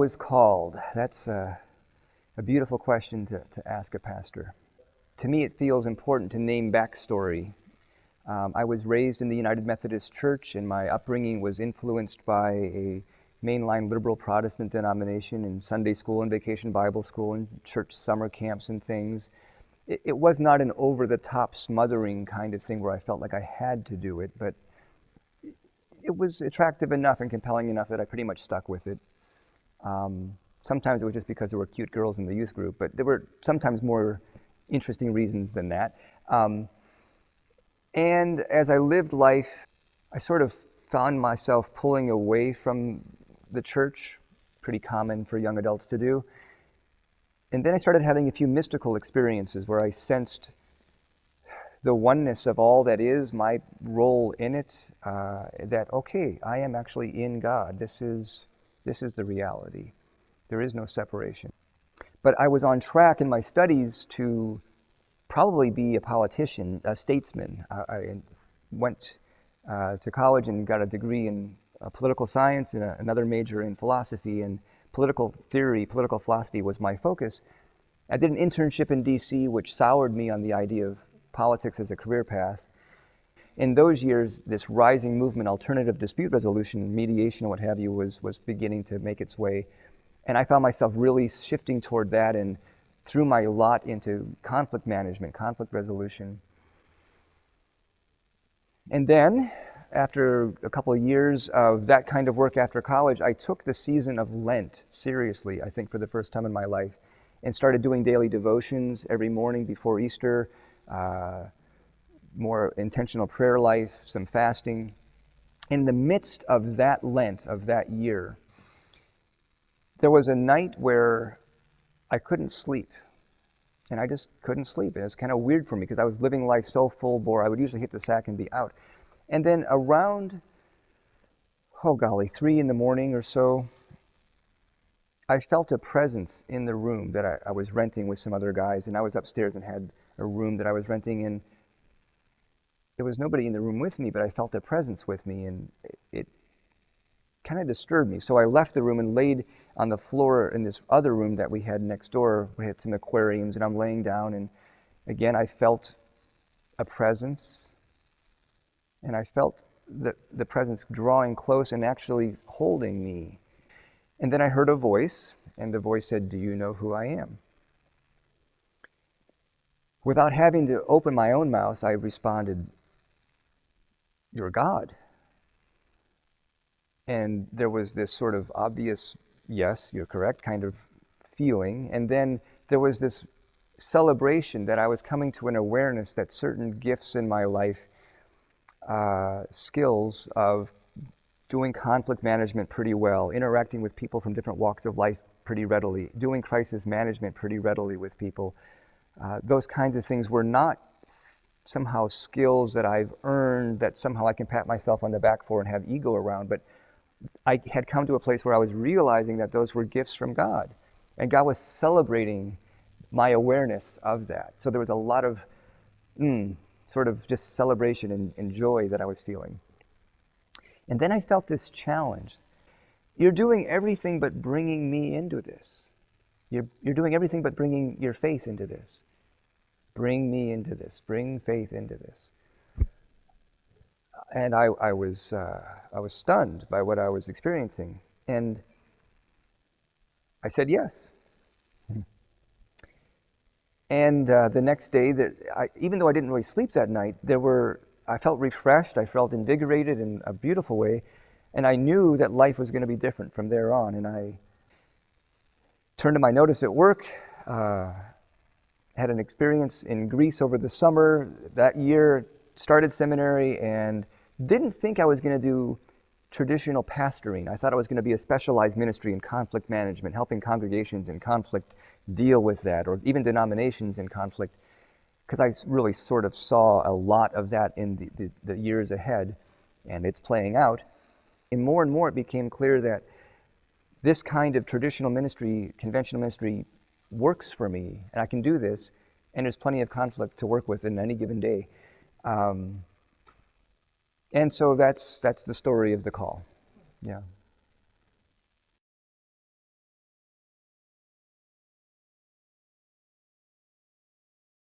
was called. That's a beautiful question to ask a pastor. To me, it feels important to name backstory. I was raised in the United Methodist Church, and my upbringing was influenced by a mainline liberal Protestant denomination in Sunday school and vacation Bible school and church summer camps and things. It was not an over-the-top smothering kind of thing where I felt like I had to do it, but it was attractive enough and compelling enough that I pretty much stuck with it. Sometimes it was just because there were cute girls in the youth group, but there were sometimes more interesting reasons than that. And as I lived life, I sort of found myself pulling away from the church, pretty common for young adults to do. And then I started having a few mystical experiences where I sensed the oneness of all that is, my role in it, that, okay, I am actually in God. This is the reality. There is no separation. But I was on track in my studies to probably be a politician, a statesman. I went to college and got a degree in political science and another major in philosophy, and political theory, political philosophy was my focus. I did an internship in D.C., which soured me on the idea of politics as a career path. In those years, this rising movement, alternative dispute resolution, mediation, and what have you, was beginning to make its way. And I found myself really shifting toward that and threw my lot into conflict management, conflict resolution. And then, after a couple of years of that kind of work after college, I took the season of Lent seriously, I think for the first time in my life, and started doing daily devotions every morning before Easter, more intentional prayer life, some fasting. In the midst of that Lent, of that year, there was a night where I couldn't sleep. And I just couldn't sleep. And it was kind of weird for me because I was living life so full bore. I would usually hit the sack and be out. And then around, 3 in the morning or so, I felt a presence in the room that I was renting with some other guys. And I was upstairs and had a room that I was renting. And there was nobody in the room with me, but I felt a presence with me. And it kind of disturbed me. So I left the room and laid on the floor in this other room that we had next door. We had some aquariums, and I'm laying down, and again I felt a presence, and I felt the presence drawing close and actually holding me. And then I heard a voice, and the voice said, "Do you know who I am?" Without having to open my own mouth, I responded, "You're God." And there was this sort of obvious, yes, you're correct, kind of feeling. And then there was this celebration that I was coming to an awareness that certain gifts in my life, skills of doing conflict management pretty well, interacting with people from different walks of life pretty readily, doing crisis management pretty readily with people, those kinds of things were not somehow skills that I've earned that somehow I can pat myself on the back for and have ego around, but I had come to a place where I was realizing that those were gifts from God, and God was celebrating my awareness of that. So there was a lot of sort of just celebration and joy that I was feeling. And then I felt this challenge. You're doing everything but bringing me into this. You're doing everything but bringing your faith into this. Bring me into this. Bring faith into this. And I was stunned by what I was experiencing, and I said yes. And the next day, even though I didn't really sleep that night, I felt refreshed, I felt invigorated in a beautiful way, and I knew that life was going to be different from there on. And I turned to my notice at work, had an experience in Greece over the summer that year, started seminary, and didn't think I was going to do traditional pastoring. I thought it was going to be a specialized ministry in conflict management, helping congregations in conflict deal with that, or even denominations in conflict, because I really sort of saw a lot of that in the years ahead, and it's playing out. And more it became clear that this kind of traditional ministry, conventional ministry, works for me, and I can do this, and there's plenty of conflict to work with in any given day. And so that's the story of the call. Yeah.